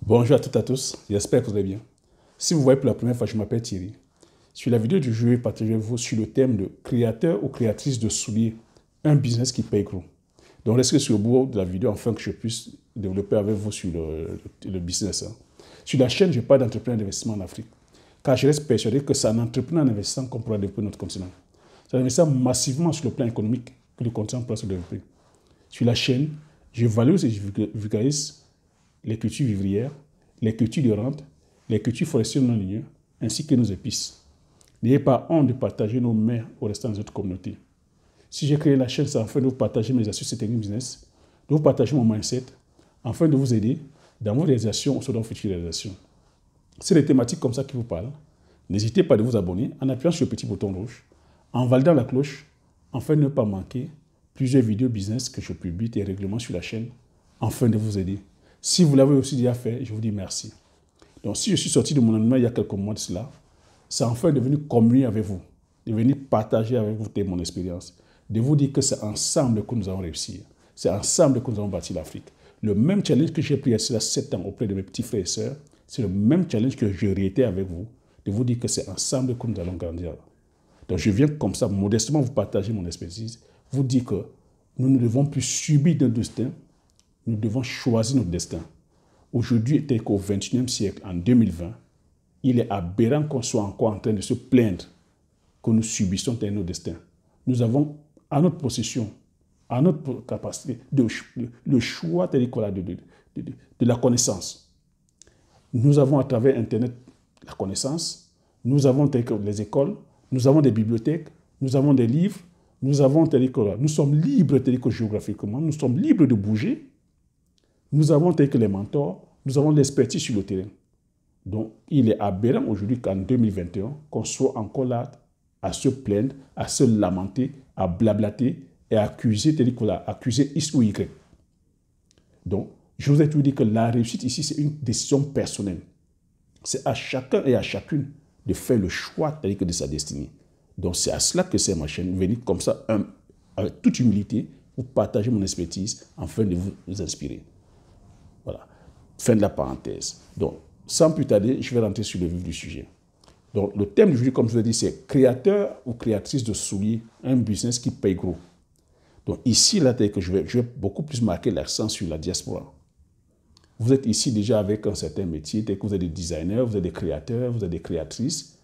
Bonjour à toutes et à tous, j'espère que vous allez bien. Si vous voyez pour la première fois, je m'appelle Thierry. Sur la vidéo du jour, je vais partager avec vous sur le thème de créateur ou créatrice de souliers, un business qui paye gros. Donc restez sur le bout de la vidéo afin que je puisse développer avec vous sur le business. Sur la chaîne, je parle d'entrepreneur d'investissement en Afrique, car je reste persuadé que c'est en entrepreneur en investissant qu'on pourra développer notre continent. C'est en investissant massivement sur le plan économique que le continent pourra se développer. Sur la chaîne, je valorise et je vulgarise les cultures vivrières, les cultures de rente, les cultures forestières non ligneuses, ainsi que nos épices. N'ayez pas honte de partager nos mets au restant des autres communautés. Si j'ai créé la chaîne, c'est afin de vous partager mes astuces et techniques business, de vous partager mon mindset, afin de vous aider dans vos réalisations ou sur vos futures réalisations. C'est des thématiques comme ça qui vous parlent. N'hésitez pas à vous abonner en appuyant sur le petit bouton rouge, en validant la cloche, afin de ne pas manquer plusieurs vidéos business que je publie et règlements sur la chaîne, afin de vous aider. Si vous l'avez aussi déjà fait, je vous dis merci. Donc, si je suis sorti de mon anonymat il y a quelques mois de cela, c'est enfin de venir communier avec vous, de venir partager avec vous mon expérience, de vous dire que c'est ensemble que nous allons réussir. C'est ensemble que nous allons bâtir l'Afrique. Le même challenge que j'ai pris il y a 7 ans auprès de mes petits frères et sœurs, c'est le même challenge que je réitère avec vous, de vous dire que c'est ensemble que nous allons grandir. Donc, je viens comme ça, modestement, vous partager mon expertise, vous dire que nous ne devons plus subir notre destin, nous devons choisir notre destin. Aujourd'hui, tel qu'au XXIe siècle, en 2020, il est aberrant qu'on soit encore en train de se plaindre que nous subissons tel notre destin. Nous avons à notre possession, à notre capacité, le choix tel que de la connaissance. Nous avons à travers Internet la connaissance, nous avons tel que les écoles, nous avons des bibliothèques, nous avons des livres, nous avons tel que nous sommes libres tel que géographiquement, nous sommes libres de bouger. Nous avons tel que les mentors, nous avons l'expertise sur le terrain. Donc, il est aberrant aujourd'hui qu'en 2021, qu'on soit encore là à se plaindre, à se lamenter, à blablater et à accuser, accuser X ou Y. Donc, je vous ai toujours dit que la réussite ici, c'est une décision personnelle. C'est à chacun et à chacune de faire le choix de sa destinée. Donc, c'est à cela que c'est ma chaîne. Venez comme ça, avec toute humilité, vous partager mon expertise afin de vous inspirer. Voilà. Fin de la parenthèse. Donc, sans plus tarder, je vais rentrer sur le vif du sujet. Donc, le thème du jour, comme je vous l'ai dit, c'est créateur ou créatrice de souliers, un business qui paye gros. Donc, ici, là, je vais beaucoup plus marquer l'accent sur la diaspora. Vous êtes ici déjà avec un certain métier, tel que vous êtes des designers, vous êtes des créateurs, vous êtes des créatrices.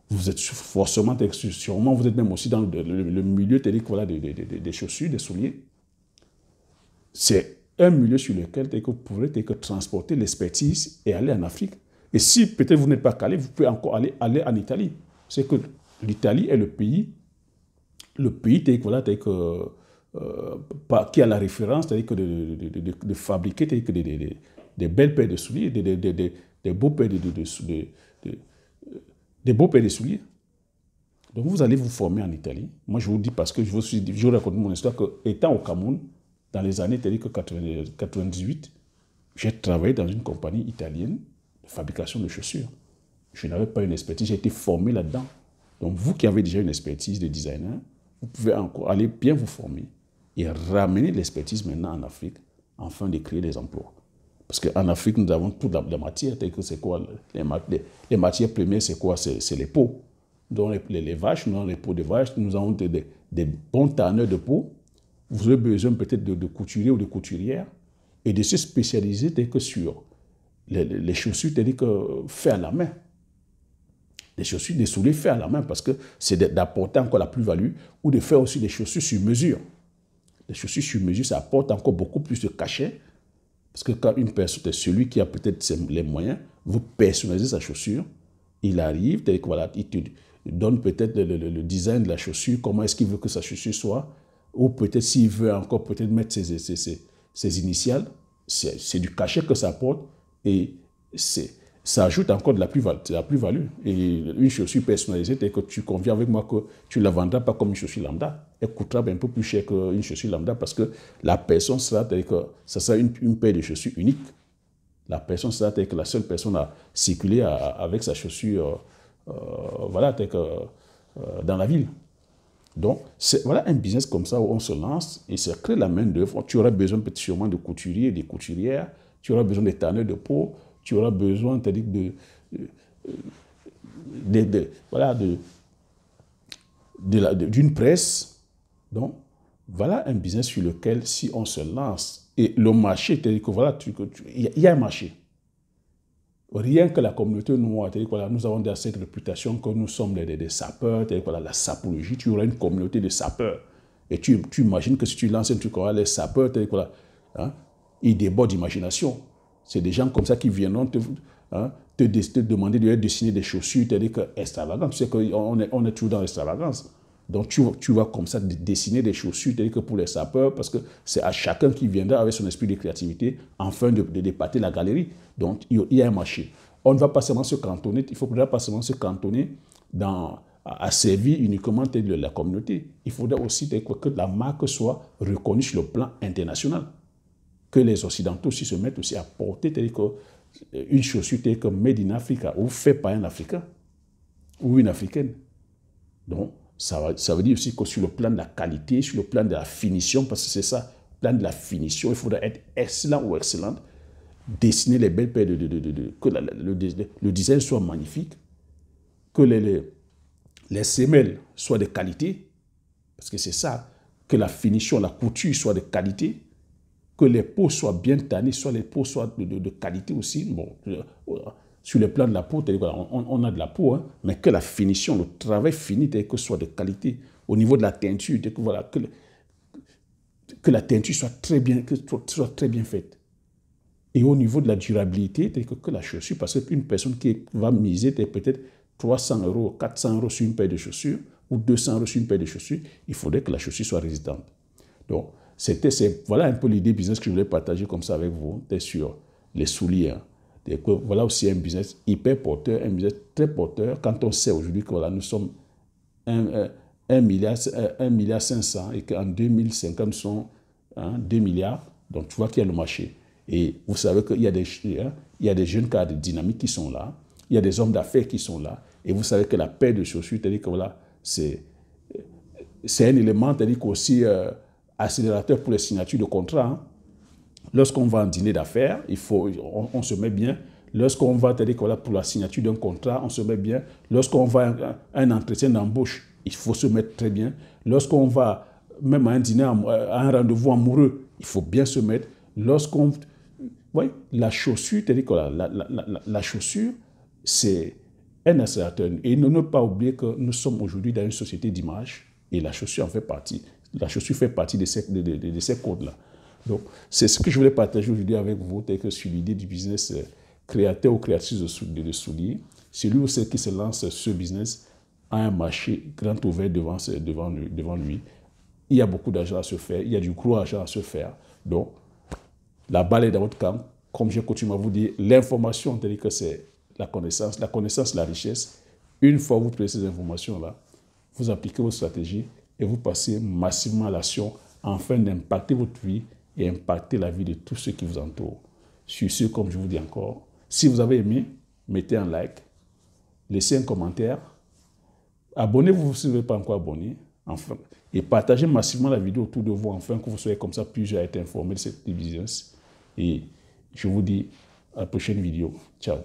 Vous êtes forcément, sûrement, vous êtes même aussi dans le milieu des chaussures, des souliers. C'est un milieu sur lequel vous pourrez transporter l'expertise et aller en Afrique. Et si peut-être vous n'êtes pas calé, vous pouvez encore aller en Italie. C'est que l'Italie est le pays qui a la référence de fabriquer des belles paires de souliers, des beaux paires de souliers. Donc vous allez vous former en Italie. Moi je vous dis parce que je vous raconte mon histoire qu'étant au Cameroun, dans les années 98, j'ai travaillé dans une compagnie italienne de fabrication de chaussures. Je n'avais pas une expertise, j'ai été formé là-dedans. Donc vous qui avez déjà une expertise de designer, vous pouvez encore aller bien vous former et ramener l'expertise maintenant en Afrique afin de créer des emplois. Parce qu'en Afrique, nous avons toute la matière. C'est quoi les matières premières, c'est quoi? C'est les peaux. Donc les vaches, nous avons les peaux de vaches, nous avons des bons tanneurs de peau. Vous avez besoin peut-être de couturiers ou de couturières et de se spécialiser sur les chaussures, c'est-à-dire que fait à la main. Les chaussures, des souliers faits à la main parce que c'est d'apporter encore la plus-value ou de faire aussi des chaussures sur mesure. Les chaussures sur mesure, ça apporte encore beaucoup plus de cachet parce que quand une personne, celui qui a peut-être les moyens, vous personnalisez sa chaussure, il arrive, il te donne peut-être le design de la chaussure, comment est-ce qu'il veut que sa chaussure soit, ou peut-être s'il veut encore peut-être mettre ses initiales, c'est du cachet que ça apporte et ça ajoute encore de la plus-value. Et une chaussure personnalisée, que tu conviens avec moi que tu ne la vendras pas comme une chaussure lambda. Elle coûtera un peu plus cher qu'une chaussure lambda parce que la personne sera, ça sera une paire de chaussures unique. La personne sera que la seule personne à circuler avec sa chaussure dans la ville. Donc, voilà un business comme ça où on se lance et ça crée la main d'œuvre. Tu auras besoin sûrement de couturiers et de couturières. tu auras besoin des tanneurs de peau, tu auras besoin, voilà, d'une presse. Donc, voilà un business sur lequel, si on se lance, et le marché, c'est-à-dire que voilà, il y a un marché. Rien que la communauté noire, c'est-à-dire que voilà, nous avons cette réputation que nous sommes des sapeurs, c'est-à-dire que voilà, la sapologie, tu auras une communauté de sapeurs. Et tu imagines que si tu lances un truc, les sapeurs, c'est-à-dire que voilà, hein, ils débordent d'imagination. C'est des gens comme ça qui viendront te demander de leur dessiner des chaussures, c'est-à-dire que extravagant. Tu sais qu'on est toujours dans l'extravagance. Donc, tu vas comme ça dessiner des chaussures, c'est-à-dire que pour les sapeurs, parce que c'est à chacun qui viendra avec son esprit de créativité, afin de dépater la galerie. Donc, il y a un marché. On ne va pas seulement se cantonner, il ne faudra pas seulement se cantonner à servir uniquement de la communauté. Il faudra aussi que la marque soit reconnue sur le plan international. Que les Occidentaux aussi se mettent aussi à porter, c'est-à-dire une chaussure telle que Made in Africa, ou fait par un Africain, ou une Africaine. Donc, ça veut dire aussi que sur le plan de la qualité, sur le plan de la finition, parce que c'est ça, le plan de la finition, il faudra être excellent ou excellente, dessiner les belles paires que le design soit magnifique, que les semelles soient de qualité, parce que c'est ça, que la finition, la couture soit de qualité, que les peaux soient bien tannées, soit les peaux soient de qualité aussi. Bon, sur le plan de la peau, on a de la peau, hein, mais que la finition, le travail fini, que soit de qualité. Au niveau de la teinture, que la teinture soit très bien faite. Et au niveau de la durabilité, que la chaussure, parce qu'une personne qui va miser peut-être 300 €, 400 € sur une paire de chaussures, ou 200 € sur une paire de chaussures, il faudrait que la chaussure soit résistante. Donc, voilà un peu l'idée business que je voulais partager comme ça avec vous, sur les souliers. Hein. Voilà aussi un business hyper porteur, un business très porteur, quand on sait aujourd'hui que voilà, nous sommes 1,5 milliard et qu'en 2050, nous sommes 2 milliards. Donc, tu vois qu'il y a le marché. Et vous savez qu'il y a des jeunes cadres dynamiques qui sont là, il y a des hommes d'affaires qui sont là, et vous savez que la paire de chaussures, c'est-à-dire que voilà, c'est un élément, c'est-à-dire qu'aussi accélérateur pour les signatures de contrats. Hein. Lorsqu'on va en dîner d'affaires, on se met bien. Lorsqu'on va, c'est-à-dire que voilà, pour la signature d'un contrat, on se met bien. Lorsqu'on va à un entretien d'embauche, il faut se mettre très bien. Lorsqu'on va même à un dîner, à un rendez-vous amoureux, il faut bien se mettre. Lorsqu'on... Oui, la chaussure, c'est-à-dire que la chaussure, c'est un accélérateur. Et ne pas oublier que nous sommes aujourd'hui dans une société d'image et la chaussure en fait partie. La chaussure fait partie de ces codes-là. Donc, c'est ce que je voulais partager aujourd'hui avec vous, sur l'idée du business créateur ou créatrice de souliers. Celui ou celle qui se lance ce business a un marché grand ouvert devant lui. Il y a beaucoup d'argent à se faire, il y a du gros argent à se faire. Donc, la balle est dans votre camp. Comme j'ai coutume à vous dire, l'information, c'est-à-dire que c'est la connaissance, la richesse. Une fois que vous prenez ces informations-là, vous appliquez vos stratégies et vous passez massivement à l'action afin d'impacter votre vie et impacter la vie de tous ceux qui vous entourent. Sur ce, comme je vous dis encore, si vous avez aimé, mettez un like, laissez un commentaire, abonnez-vous si vous n'êtes pas encore abonné, enfin, et partagez massivement la vidéo autour de vous afin que vous soyez comme ça plusieurs à être informés de cette business. Et je vous dis à la prochaine vidéo. Ciao.